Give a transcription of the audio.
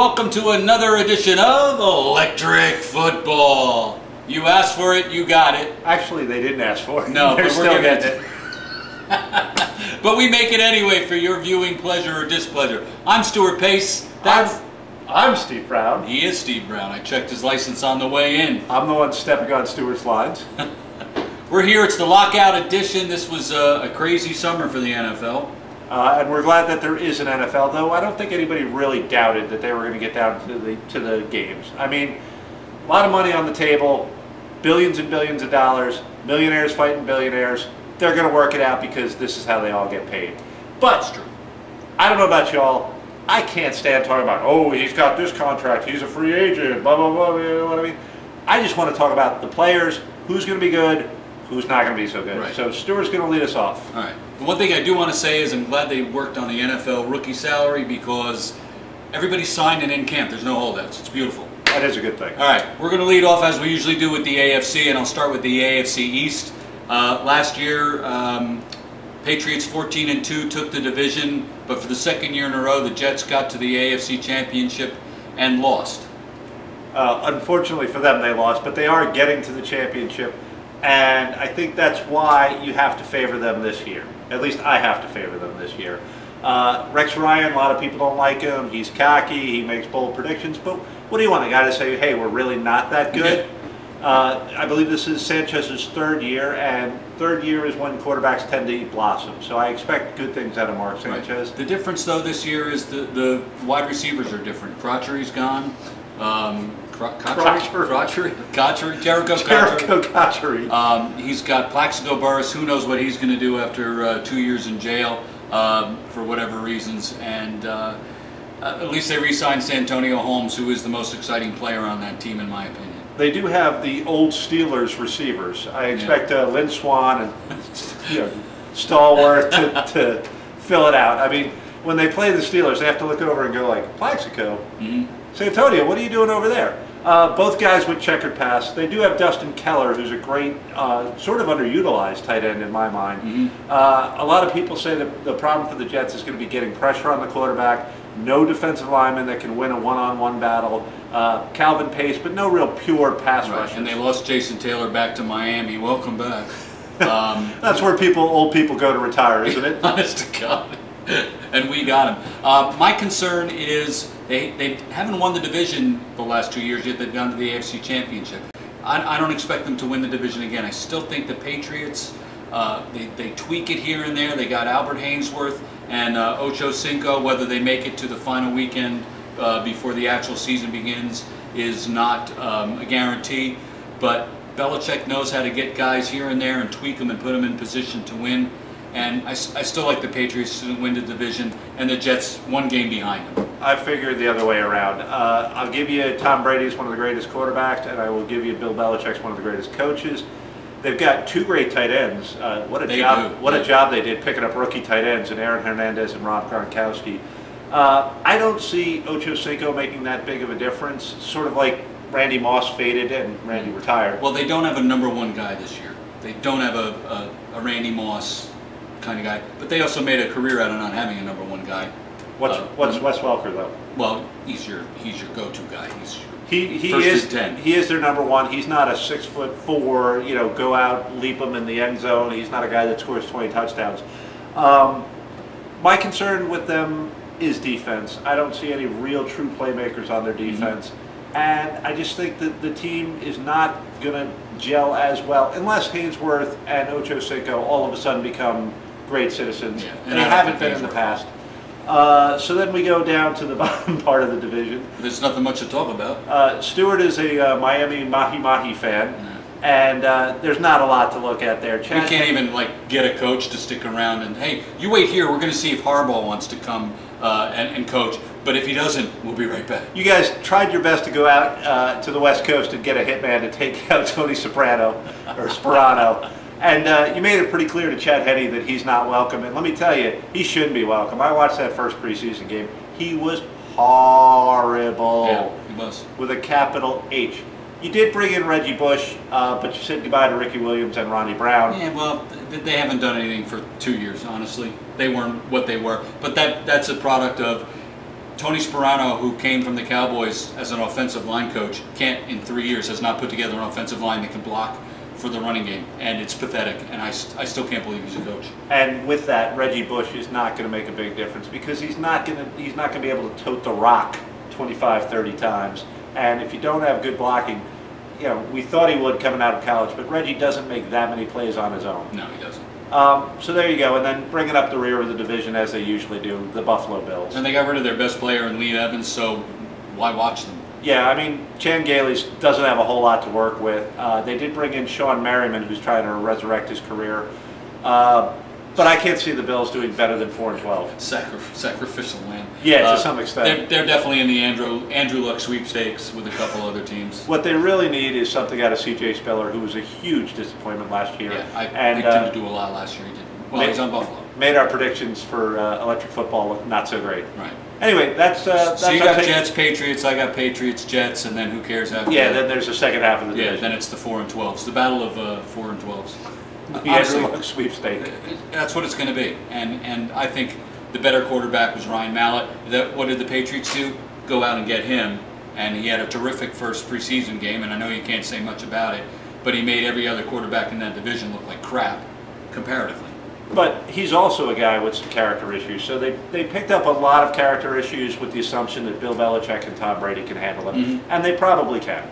welcome to another edition of Electric Football. You asked for it, you got it. Actually, they didn't ask for it. No, they're but still getting it. But we make it anyway for your viewing pleasure or displeasure. I'm Stuart Pace. I'm Steve Brown. He is Steve Brown. I checked his license on the way in. I'm the one stepping on Stuart's lines. We're here. It's the lockout edition. This was a crazy summer for the NFL. And we're glad that there is an NFL, though I don't think anybody really doubted that they were going to get down to the games. I mean, a lot of money on the table, billions and billions of dollars, millionaires fighting billionaires. They're going to work it out because this is how they all get paid. But That's true. I don't know about y'all. I can't stand talking about, oh, he's got this contract, he's a free agent, blah, blah, blah, you know what I mean? I just want to talk about the players, who's going to be good, who's not going to be so good. Right. So Stuart's going to lead us off. All right. One thing I do want to say is I'm glad they worked on the NFL rookie salary because everybody signed and in camp. There's no holdouts. It's beautiful. That is a good thing. All right. We're going to lead off as we usually do with the AFC, and I'll start with the AFC East. Last year, Patriots 14-2 took the division, but for the second year in a row, the Jets got to the AFC Championship and lost. Unfortunately for them, they lost, but they are getting to the championship, and I think that's why you have to favor them this year. At least I have to favor them this year. Rex Ryan, a lot of people don't like him. He's cocky. He makes bold predictions. But what do you want? A guy to say, hey, we're really not that good? I believe this is Sanchez's third year, and third year is when quarterbacks tend to blossom. So I expect good things out of Mark Sanchez. Right. The difference, though, this year is the wide receivers are different. Crotchery's gone. Jericho Cotchery. He's got Plaxico Burress. Who knows what he's going to do after 2 years in jail for whatever reasons. And at least they re-signed Santonio Holmes, who is the most exciting player on that team, in my opinion. They do have the old Steelers receivers. I expect Lynn Swan and Stalwart to fill it out. I mean, when they play the Steelers, they have to look over and go like, Plaxico, Santonio, what are you doing over there? Both guys with checkered past. They do have Dustin Keller, who's a great, sort of underutilized tight end in my mind. A lot of people say that the problem for the Jets is going to be getting pressure on the quarterback, no defensive lineman that can win a one-on-one battle, Calvin Pace, but no real pure pass rushers. And they lost Jason Taylor back to Miami. Welcome back. That's where old people go to retire, isn't it? Honest to God. And we got him. My concern is they haven't won the division the last 2 years yet. They've gone to the AFC Championship. I don't expect them to win the division again. I still think the Patriots, they tweak it here and there. They got Albert Hainsworth and Ocho Cinco. Whether they make it to the final weekend before the actual season begins is not a guarantee. But Belichick knows how to get guys here and there and tweak them and put them in position to win. And I still like the Patriots to win the division, and the Jets one game behind them. I figured the other way around. I'll give you Tom Brady's one of the greatest quarterbacks, and I will give you Bill Belichick's one of the greatest coaches. They've got two great tight ends. What a job they did picking up rookie tight ends in Aaron Hernandez and Rob Gronkowski. I don't see Ocho Cinco making that big of a difference. Sort of like Randy Moss faded and Randy retired. Well, they don't have a #1 guy this year. They don't have a Randy Moss kind of guy, but they also made a career out of not having a #1 guy. What's Wes Welker though? Well, he's your go-to guy. He first is and 10. He is their #1. He's not a 6'4", go out, leap him in the end zone. He's not a guy that scores 20 touchdowns. My concern with them is defense. I don't see any real true playmakers on their defense, and I just think that the team is not going to gel as well unless Hainsworth and Ocho Cinco all of a sudden become great citizens. And they haven't been in the past. So then we go down to the bottom part of the division. There's nothing much to talk about. Stuart is a Miami Mahi fan, and there's not a lot to look at there. We can't even get a coach to stick around and, hey, you wait here, we're going to see if Harbaugh wants to come and coach. But if he doesn't, we'll be right back. You guys tried your best to go out to the West Coast and get a hitman to take out Tony Soprano, or Sperano. And you made it pretty clear to Chad Henne that he's not welcome. And let me tell you, he shouldn't be welcome. I watched that first preseason game. He was horrible. Yeah, he was. With a capital H. You did bring in Reggie Bush, but you said goodbye to Ricky Williams and Ronnie Brown. Yeah, well, they haven't done anything for 2 years, honestly. They weren't what they were. But that's a product of Tony Sperano, who came from the Cowboys as an offensive line coach, in 3 years has not put together an offensive line that can block for the running game, and it's pathetic, and I still can't believe he's a coach. And with that, Reggie Bush is not going to make a big difference because he's not going to be able to tote the rock 25, 30 times. And if you don't have good blocking, we thought he would coming out of college, but Reggie doesn't make that many plays on his own. No, he doesn't. So there you go, and then bringing up the rear of the division as they usually do, the Buffalo Bills. And they got rid of their best player in Lee Evans, so why watch them? Yeah, I mean, Chan Gailey doesn't have a whole lot to work with. They did bring in Sean Merriman, who's trying to resurrect his career. But I can't see the Bills doing better than 4-12. Sacrificial lamb. Yeah, to some extent. They're definitely in the Andrew Luck sweepstakes with a couple other teams. What they really need is something out of C.J. Spiller, who was a huge disappointment last year. Yeah, I picked him to do a lot last year. He didn't. Well, he's on Buffalo. Made our predictions for electric football look not so great. Right. Anyway, that's so you got Jets, Patriots. I got Patriots, Jets, and then who cares after? Yeah, that? then there's the second half of the division. Yeah, then it's the 4-12s. The battle of 4-12s. The Andrew Luck sweepstake. That's what it's going to be, and I think the better quarterback was Ryan Mallett. What did the Patriots do? Go out and get him, and he had a terrific first preseason game. And I know you can't say much about it, but he made every other quarterback in that division look like crap, comparatively. But he's also a guy with some character issues. So they picked up a lot of character issues with the assumption that Bill Belichick and Tom Brady can handle them, and they probably can.